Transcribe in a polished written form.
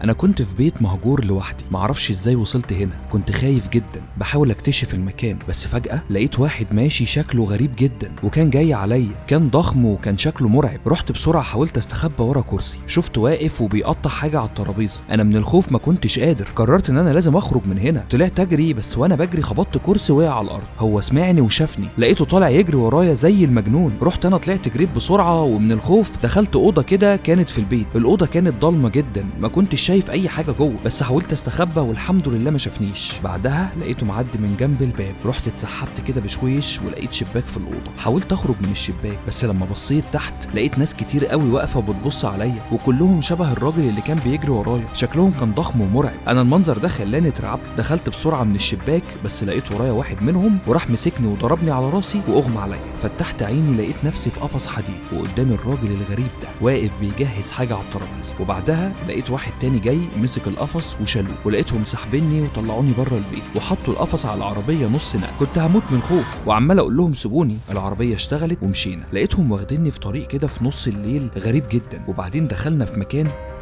انا كنت في بيت مهجور لوحدي، معرفش ازاي وصلت هنا. كنت خايف جدا بحاول اكتشف المكان، بس فجأة لقيت واحد ماشي شكله غريب جدا وكان جاي عليا. كان ضخم وكان شكله مرعب. رحت بسرعة حاولت استخبى ورا كرسي، شفته واقف وبيقطع حاجة على الترابيزة. انا من الخوف ما كنتش قادر، قررت ان انا لازم اخرج من هنا. طلعت اجري، بس وانا بجري خبطت كرسي وقع على الارض. هو سمعني وشافني، لقيته طالع يجري ورايا زي المجنون. رحت انا طلعت جريت بسرعة، ومن الخوف دخلت اوضة كده كانت في البيت. الاوضة كانت ضلمة جدا، ما كنتش شايف اي حاجة جوه، بس حاولت استخبى والحمد لله ما شافنيش. بعدها لقيته معدي من جنب الباب. رحت اتسحبت كده بشويش ولقيت شباك في الاوضه. حاولت اخرج من الشباك، بس لما بصيت تحت لقيت ناس كتير قوي واقفه وبتبص عليا، وكلهم شبه الراجل اللي كان بيجري ورايا. شكلهم كان ضخم ومرعب. انا المنظر ده خلاني اترعبت. دخلت بسرعه من الشباك، بس لقيت ورايا واحد منهم وراح مسكني وضربني على راسي واغمى عليا. فتحت عيني لقيت نفسي في قفص حديد، وقدامي الراجل الغريب ده واقف بيجهز حاجه على الترابيزه. وبعدها لقيت واحد تاني جاي مسك القفص وشالوه، ولقيتهم سحبني وطلعوني بره البيت وحطوا القفص على العربيه نص نقل. كنت هموت من الخوف وعمال اقول لهم سيبوني. العربيه اشتغلت ومشينا. لقيتهم واخديني في طريق كده في نص الليل غريب جدا، وبعدين دخلنا في مكان